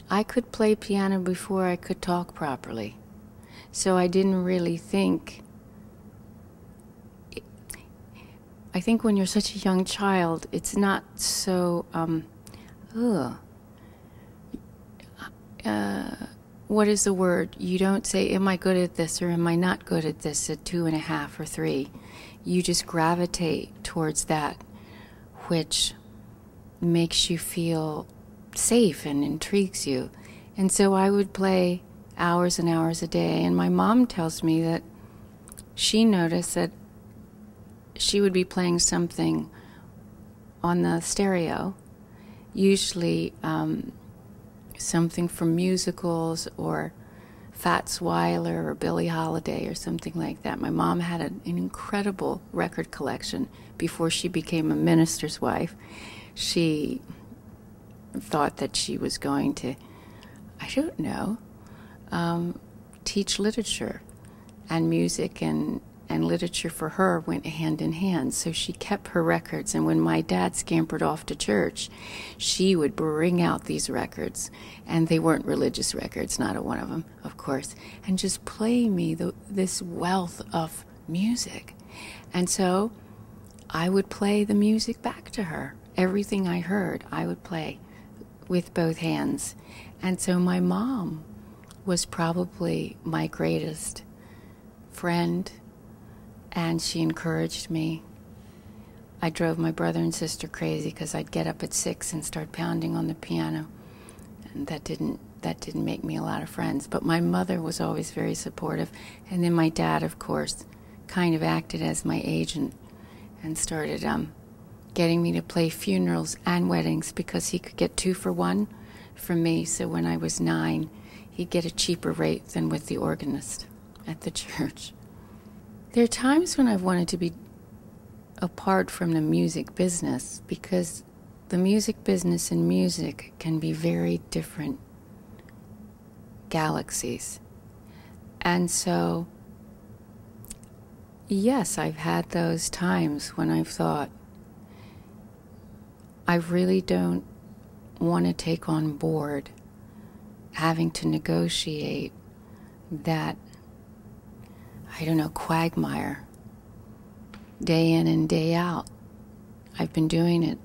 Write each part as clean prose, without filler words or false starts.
I could play piano before I could talk properly. So I didn't really think. I think when you're such a young child, it's not so, what is the word? You don't say, am I good at this or am I not good at this at 2.5 or 3. You just gravitate towards that which makes you feel safe and intrigues you. And so I would play hours and hours a day. And my mom tells me that she noticed that she would be playing something on the stereo, usually something from musicals or Fats Weiler or Billie Holiday or something like that. My mom had an incredible record collection before she became a minister's wife. She thought that she was going to, I don't know, teach literature, and music and literature for her went hand in hand. So she kept her records, and when my dad scampered off to church, she would bring out these records, and they weren't religious records, not a one of them, of course, and just play me this wealth of music. And so I would play the music back to her. Everything I heard, I would play with both hands. And so my mom was probably my greatest friend, and she encouraged me. I drove my brother and sister crazy because I'd get up at 6 and start pounding on the piano, and that didn't make me a lot of friends. But my mother was always very supportive, and then my dad, of course, kind of acted as my agent and started getting me to play funerals and weddings because he could get 2 for 1 from me. So when I was 9, he'd get a cheaper rate than with the organist at the church. There are times when I've wanted to be apart from the music business, because the music business and music can be very different galaxies. And so, yes, I've had those times when I've thought, I really don't want to take on board having to negotiate that, I don't know, quagmire day in and day out. I've been doing it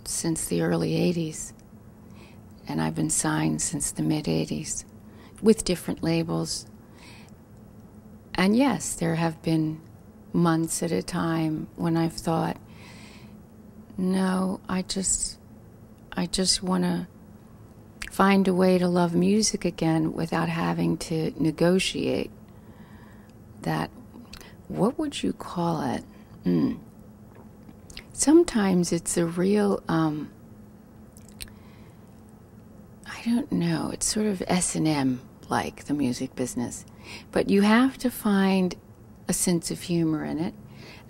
since the early 80s, and I've been signed since the mid-80s with different labels. And yes, there have been months at a time when I've thought, no, I just want to find a way to love music again without having to negotiate that. What would you call it? Sometimes it's a real, I don't know, it's sort of S&M like the music business. But you have to find a sense of humor in it,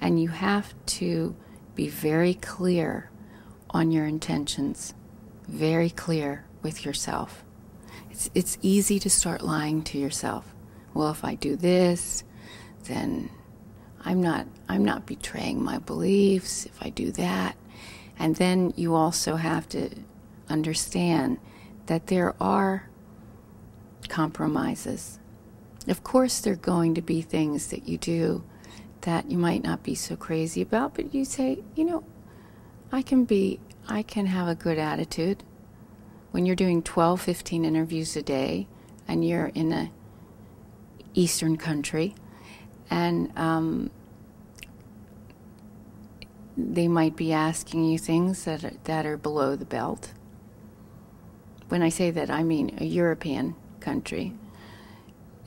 and you have to be very clear on your intentions, very clear with yourself. It's easy to start lying to yourself. Well, if I do this, then I'm not betraying my beliefs if I do that. And then you also have to understand that there are compromises. Of course, there are going to be things that you do that you might not be so crazy about, but you say, you know, I can have a good attitude. When you're doing 12, 15 interviews a day, and you're in a Eastern country, and they might be asking you things that are below the belt. When I say that, I mean a European country,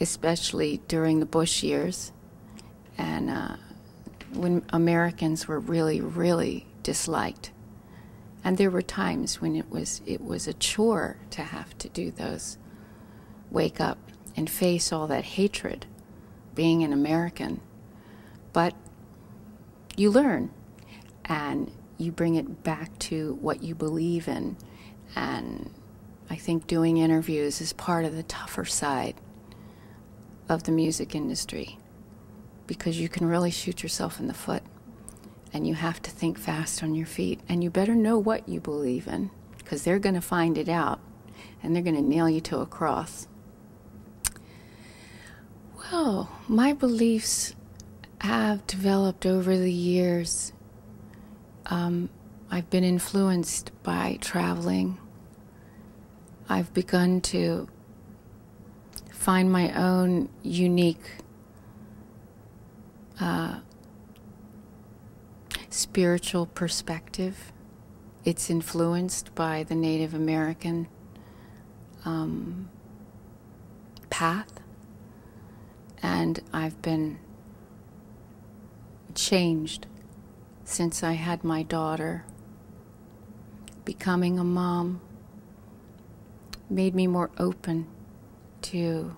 especially during the Bush years, and when Americans were really, really disliked. And there were times when it was a chore to have to do those, wake up and face all that hatred, being an American. But you learn, and you bring it back to what you believe in. And I think doing interviews is part of the tougher side of the music industry, because you can really shoot yourself in the foot, and you have to think fast on your feet, and you better know what you believe in, because they're going to find it out. and they're going to nail you to a cross. Well, my beliefs have developed over the years. I've been influenced by traveling. I've begun to find my own unique spiritual perspective. It's influenced by the Native American path, and I've been changed since I had my daughter. Becoming a mom made me more open to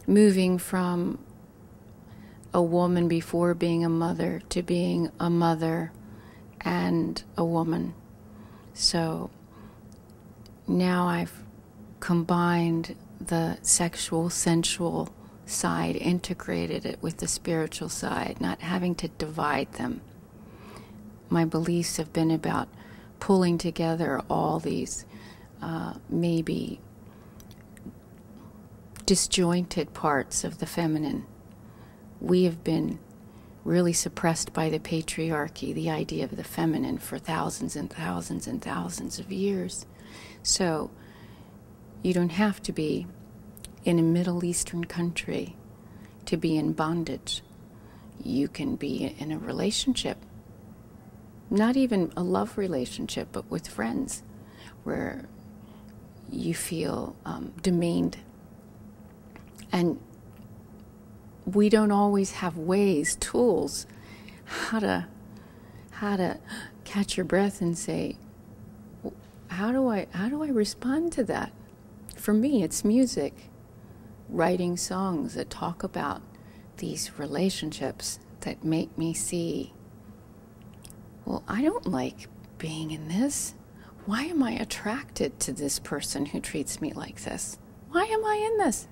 moving from a woman before being a mother to being a mother and a woman. So now I've combined the sexual, sensual side, integrated it with the spiritual side, not having to divide them. My beliefs have been about pulling together all these maybe disjointed parts of the feminine. We have been really suppressed by the patriarchy, the idea of the feminine, for thousands and thousands and thousands of years. So you don't have to be in a Middle Eastern country to be in bondage. You can be in a relationship, not even a love relationship, but with friends, where you feel demeaned. And we don't always have ways, tools, how to catch your breath and say, how do I respond to that? For me, it's music, writing songs that talk about these relationships that make me see, well, I don't like being in this. Why am I attracted to this person who treats me like this? Why am I in this?